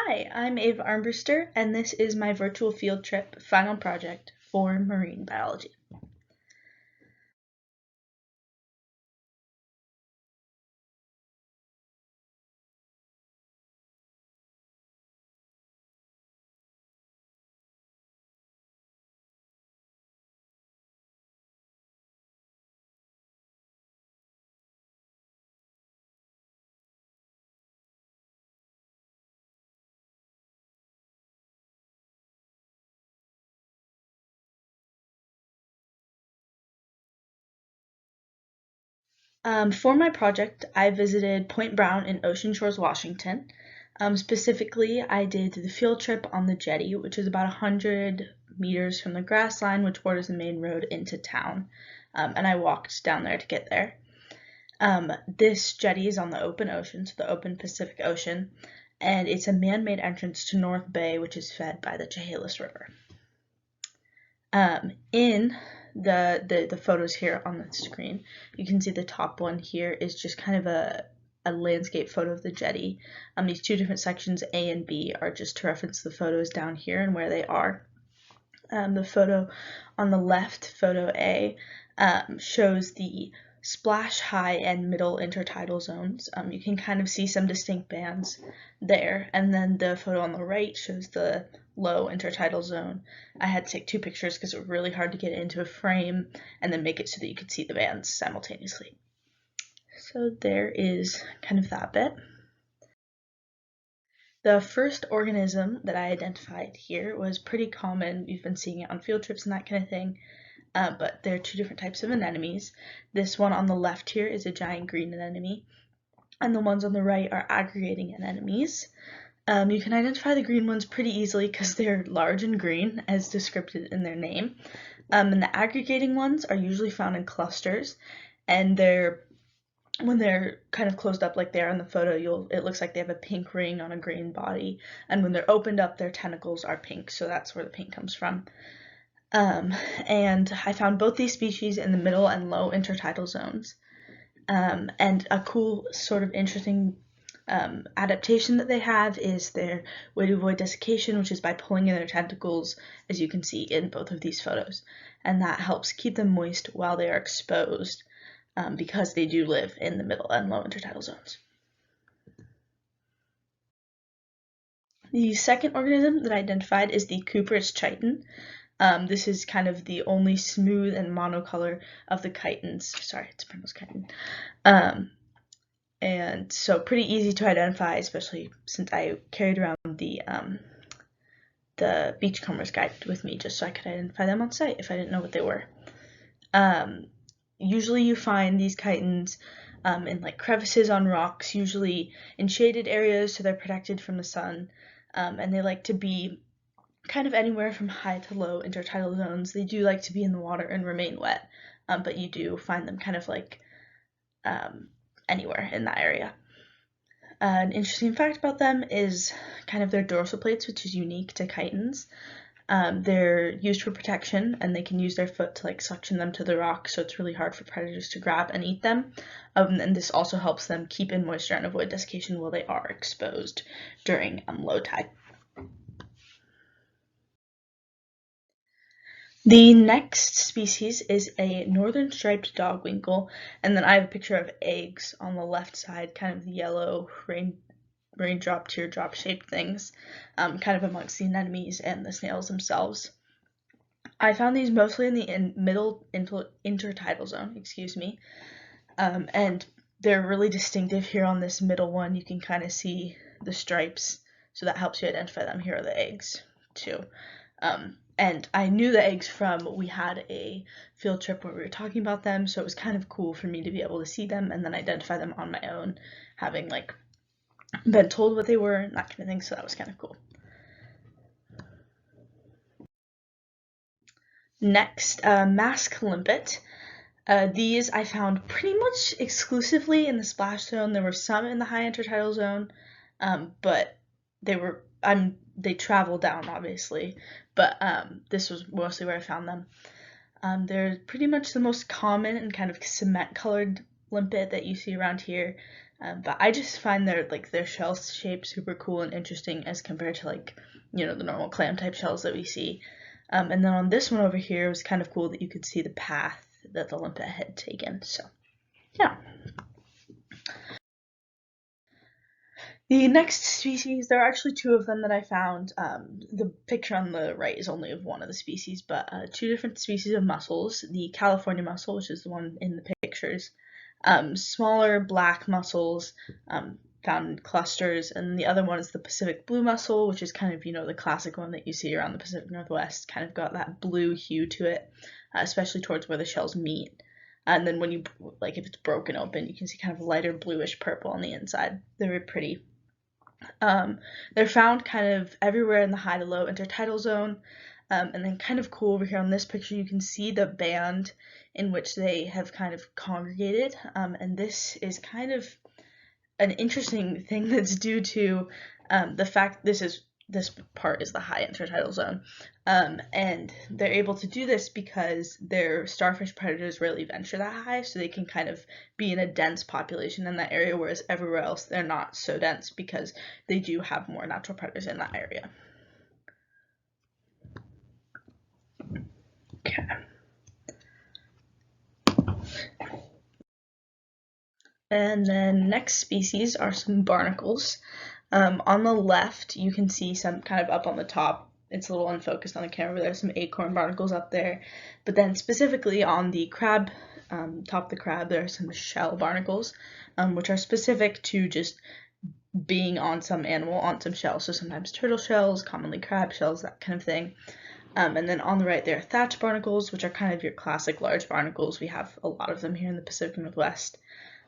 Hi, I'm Ava Armbruster, and this is my virtual field trip final project for marine biology. For my project, I visited Point Brown in Ocean Shores, Washington. Specifically, I did the field trip on the jetty, which is about 100 meters from the grass line, which borders the main road into town, and I walked down there to get there. This jetty is on the open ocean, so the open Pacific Ocean, and it's a man-made entrance to North Bay, which is fed by the Chehalis River. In the photos here on the screen, you can see the top one here is just kind of a landscape photo of the jetty. These two different sections, A and B, are just to reference the photos down here and where they are. The photo on the left, photo A, shows the splash high and middle intertidal zones. You can kind of see some distinct bands there, and then the photo on the right shows the low intertidal zone. I had to take two pictures because it was really hard to get it into a frame and then make it so that you could see the bands simultaneously. So there is kind of that bit. The first organism that I identified here was pretty common. We've been seeing it on field trips and that kind of thing. But there are two different types of anemones. This one on the left here is a giant green anemone, and the ones on the right are aggregating anemones. You can identify the green ones pretty easily because they're large and green, as described in their name. And the aggregating ones are usually found in clusters, and when they're kind of closed up like they are in the photo, it looks like they have a pink ring on a green body, and when they're opened up, their tentacles are pink, so that's where the pink comes from. And I found both these species in the middle and low intertidal zones. And a cool sort of interesting adaptation that they have is their way to avoid desiccation, which is by pulling in their tentacles, as you can see in both of these photos. And that helps keep them moist while they are exposed, because they do live in the middle and low intertidal zones. The second organism that I identified is the Cooper's chiton. This is kind of the only smooth and monocolor of the chitons. Sorry, it's pronounced chitin. And so pretty easy to identify, especially since I carried around the Beachcomber's Guide with me just so I could identify them on site if I didn't know what they were. Usually you find these chitons in like crevices on rocks, usually in shaded areas so they're protected from the sun, and they like to be kind of anywhere from high to low intertidal zones. They do like to be in the water and remain wet, but you do find them kind of like anywhere in that area. An interesting fact about them is kind of their dorsal plates, which is unique to chitons. They're used for protection, and they can use their foot to like suction them to the rock, so it's really hard for predators to grab and eat them. And this also helps them keep in moisture and avoid desiccation while they are exposed during low tide. The next species is a northern striped dogwinkle, and then I have a picture of eggs on the left side, kind of the yellow raindrop, teardrop shaped things, kind of amongst the anemones and the snails themselves. I found these mostly in the middle intertidal zone, and they're really distinctive here on this middle one. You can kind of see the stripes, so that helps you identify them. Here are the eggs too. And I knew the eggs from, we had a field trip where we were talking about them, so it was kind of cool for me to be able to see them and then identify them on my own, having like been told what they were and that kind of thing, so that was kind of cool. Next, mask limpet. These I found pretty much exclusively in the splash zone. There were some in the high intertidal zone, but they travel down obviously, but this was mostly where I found them. They're pretty much the most common and kind of cement colored limpet that you see around here. But I just find their shell shape super cool and interesting as compared to the normal clam type shells that we see. And then on this one over here, it was kind of cool that you could see the path that the limpet had taken. So yeah. The next species, there are actually two of them that I found. The picture on the right is only of one of the species, but two different species of mussels. The California mussel, which is the one in the pictures, smaller black mussels found in clusters, and the other one is the Pacific blue mussel, which is kind of, the classic one that you see around the Pacific Northwest, kind of got that blue hue to it, especially towards where the shells meet. And then when you, if it's broken open, you can see kind of lighter bluish purple on the inside. They're very pretty. They're found kind of everywhere in the high to low intertidal zone. And then kind of cool over here on this picture, you can see the band in which they have kind of congregated. And this is kind of an interesting thing that's due to the fact this part is the high intertidal zone. And they're able to do this because their starfish predators rarely venture that high, so they can kind of be in a dense population in that area, whereas everywhere else they're not so dense because they do have more natural predators in that area. Okay. And then next species are some barnacles. On the left, you can see some kind of up on the top. It's a little unfocused on the camera. There's some acorn barnacles up there. But then specifically on the crab, top of the crab, there are some shell barnacles, which are specific to just being on some animal, on some shell. So sometimes turtle shells, commonly crab shells, that kind of thing. And then on the right, there are thatch barnacles, which are kind of your classic large barnacles. We have a lot of them here in the Pacific Northwest.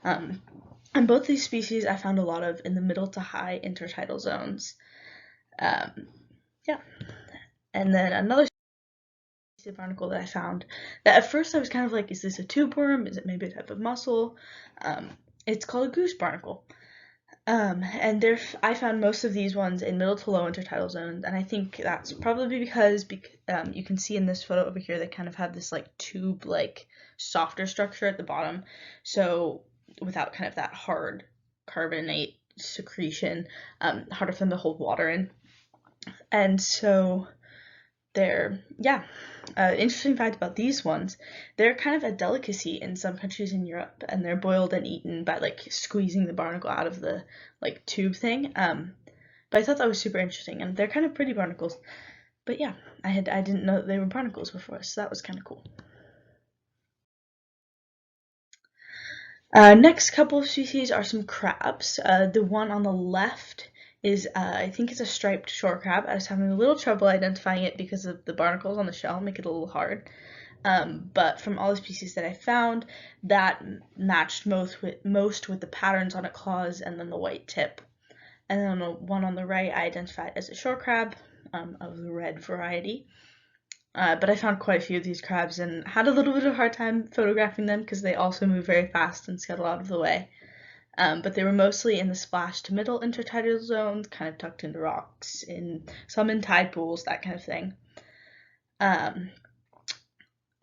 And both these species I found a lot of in the middle to high intertidal zones. Yeah. And then another species of barnacle that I found that at first I was kind of like, is this a tube worm? Is it maybe a type of mussel? It's called a goose barnacle. And I found most of these ones in middle to low intertidal zones, and I think that's probably because you can see in this photo over here they kind of have this tube-like softer structure at the bottom, so without kind of that hard carbonate secretion, harder for them to hold water in. And so interesting fact about these ones, they're kind of a delicacy in some countries in Europe, and they're boiled and eaten by squeezing the barnacle out of the tube thing. But I thought that was super interesting, and they're kind of pretty barnacles. But yeah, I didn't know that they were barnacles before, so that was kind of cool. Next couple of species are some crabs. The one on the left is, I think it's a striped shore crab. I was having a little trouble identifying it because of the barnacles on the shell, make it a little hard. But from all the species that I found, that matched most with the patterns on its claws and then the white tip. And then the one on the right I identified as a shore crab of the red variety. But I found quite a few of these crabs and had a little bit of a hard time photographing them because they also move very fast and scuttle out of the way. But they were mostly in the splash to middle intertidal zones, kind of tucked into rocks, some in tide pools, that kind of thing.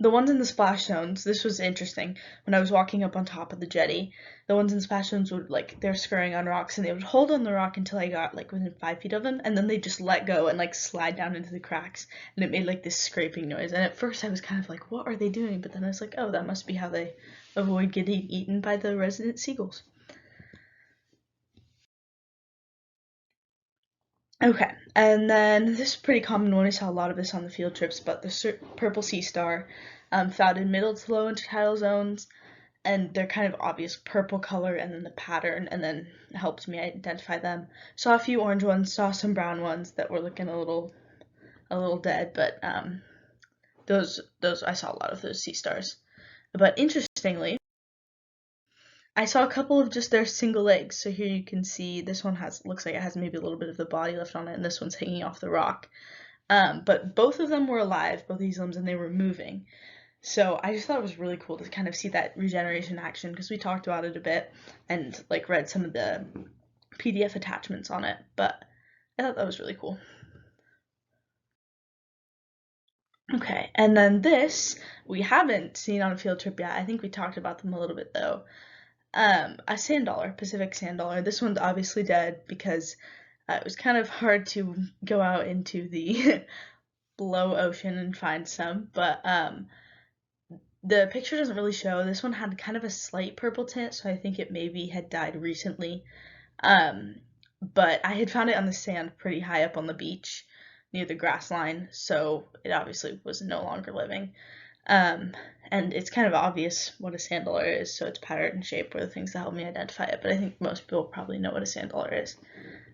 The ones in the splash zones, this was interesting. When I was walking up on top of the jetty, the ones in the splash zones would, they're scurrying on rocks, and they would hold on the rock until I got, within 5 feet of them, and then they just let go and, slide down into the cracks, and it made, this scraping noise. And at first I was kind of like, what are they doing? But then I was like, oh, that must be how they avoid getting eaten by the resident seagulls. Okay, and then this is a pretty common one. I saw a lot of this on the field trips, but the purple sea star, found in middle to low intertidal zones, and they're kind of obvious purple color, and then the pattern, and then it helped me identify them. Saw a few orange ones, saw some brown ones that were looking a little dead, but those I saw a lot of those sea stars. But interestingly, I saw a couple of just their single legs. So here you can see this one looks like it has maybe a little bit of the body left on it, and this one's hanging off the rock. But both of them were alive, both these limbs, and they were moving. So I just thought it was really cool to kind of see that regeneration action, because we talked about it a bit and read some of the PDF attachments on it, but I thought that was really cool. Okay, and then this we haven't seen on a field trip yet. I think we talked about them a little bit though. A sand dollar, Pacific sand dollar. This one's obviously dead because it was kind of hard to go out into the below ocean and find some, but the picture doesn't really show. This one had kind of a slight purple tint, so I think it maybe had died recently. But I had found it on the sand pretty high up on the beach near the grass line, so it obviously was no longer living. And it's kind of obvious what a sand dollar is, so its pattern and shape were the things that helped me identify it, but I think most people probably know what a sand dollar is.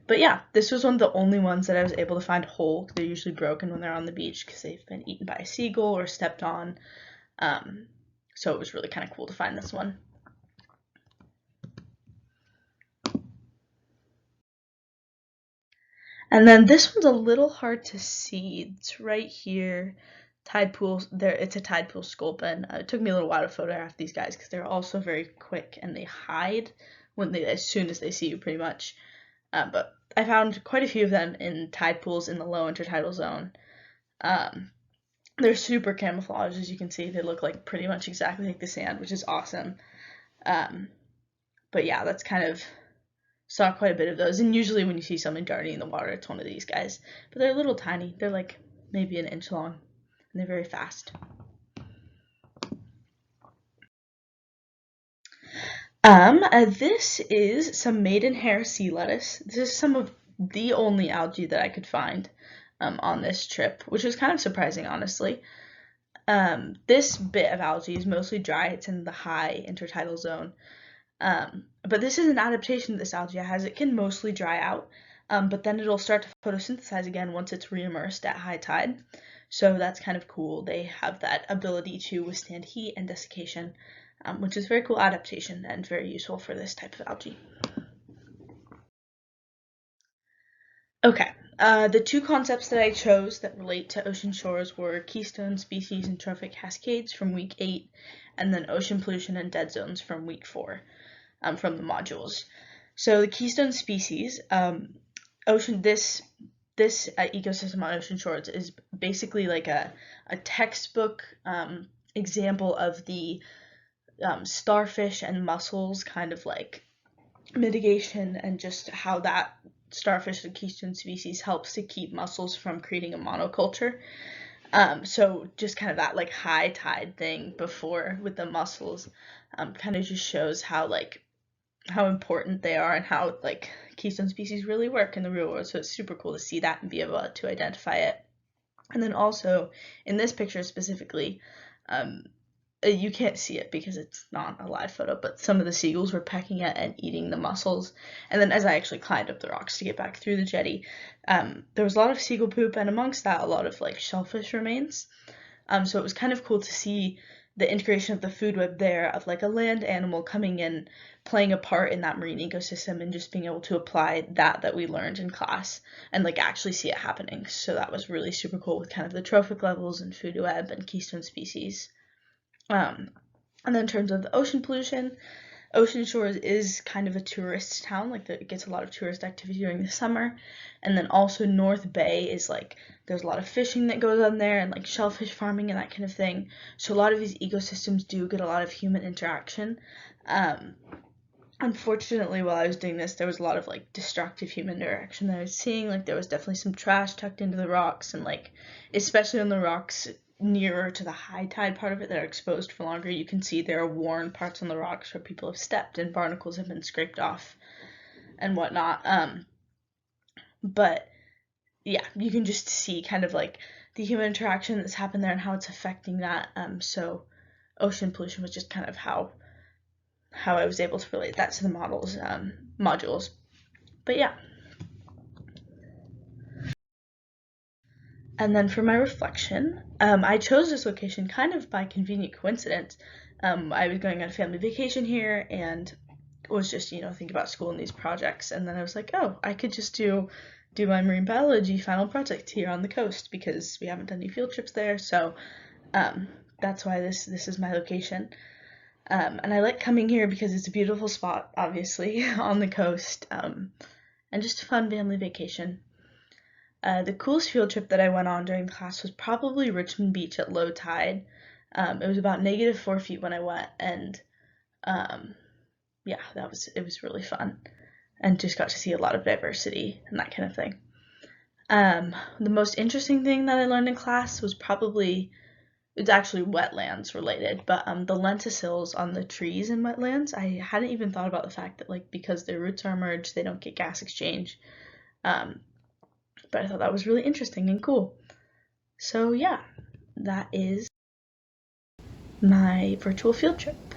But yeah, this was one of the only ones that I was able to find whole. They're usually broken when they're on the beach because they've been eaten by a seagull or stepped on. So it was really kind of cool to find this one. And then this one's a little hard to see. It's right here. Tide pool, there. It's a tide pool sculpin. It took me a little while to photograph these guys because they're also very quick and they hide as soon as they see you, pretty much. But I found quite a few of them in tide pools in the low intertidal zone. They're super camouflaged, as you can see. They look like pretty much exactly like the sand, which is awesome. But yeah, that's kind of, saw quite a bit of those. And usually when you see something darting in the water, it's one of these guys. But they're little tiny. They're like maybe an inch long, and they're very fast. This is some maidenhair sea lettuce. This is some of the only algae that I could find on this trip, which was kind of surprising, honestly. This bit of algae is mostly dry. It's in the high intertidal zone. But this is an adaptation that this algae has. It can mostly dry out, but then it'll start to photosynthesize again once it's reimmersed at high tide. So that's kind of cool. They have that ability to withstand heat and desiccation, which is a very cool adaptation and very useful for this type of algae. Okay, the two concepts that I chose that relate to ocean shores were keystone species and trophic cascades from week 8, and then ocean pollution and dead zones from week 4. From the modules. So the keystone species, this ecosystem on ocean shores is basically like a textbook example of the starfish and mussels kind of like mitigation and just how that starfish and keystone species helps to keep mussels from creating a monoculture. So just kind of that like high tide thing before with the mussels kind of just shows how important they are and how like keystone species really work in the real world. So it's super cool to see that and be able to identify it. And then also in this picture specifically, you can't see it because it's not a live photo, but some of the seagulls were pecking at and eating the mussels. And then as I actually climbed up the rocks to get back through the jetty, there was a lot of seagull poop, and amongst that a lot of like shellfish remains. So it was kind of cool to see the integration of the food web there, of like a land animal coming in, playing a part in that marine ecosystem, and just being able to apply that we learned in class and like actually see it happening. So that was really super cool with kind of the trophic levels and food web and keystone species. And then in terms of the ocean pollution, Ocean Shores is kind of a tourist town, like it gets a lot of tourist activity during the summer. And then also North Bay is like, there's a lot of fishing that goes on there and like shellfish farming and that kind of thing. So a lot of these ecosystems do get a lot of human interaction. Unfortunately, while I was doing this, there was a lot of like destructive human interaction that I was seeing. Like there was definitely some trash tucked into the rocks, and like especially on the rocks nearer to the high tide part of it that are exposed for longer, you can see there are worn parts on the rocks where people have stepped and barnacles have been scraped off and whatnot. But yeah, you can just see kind of like the human interaction that's happened there and how it's affecting that. So ocean pollution was just kind of how I was able to relate that to the modules. But yeah. And then for my reflection, I chose this location kind of by convenient coincidence. I was going on a family vacation here and was just, thinking about school and these projects. And then I was like, oh, I could just do my marine biology final project here on the coast because we haven't done any field trips there. So that's why this is my location. And I like coming here because it's a beautiful spot, obviously, on the coast, and just a fun family vacation. The coolest field trip that I went on during class was probably Richmond Beach at low tide. It was about -4 feet when I went, and yeah, it was really fun, and just got to see a lot of diversity and that kind of thing. The most interesting thing that I learned in class was probably, it's actually wetlands related, but the lenticels on the trees in wetlands, I hadn't even thought about the fact that, like, because their roots are merged, they don't get gas exchange. But I thought that was really interesting and cool. So yeah, that is my virtual field trip.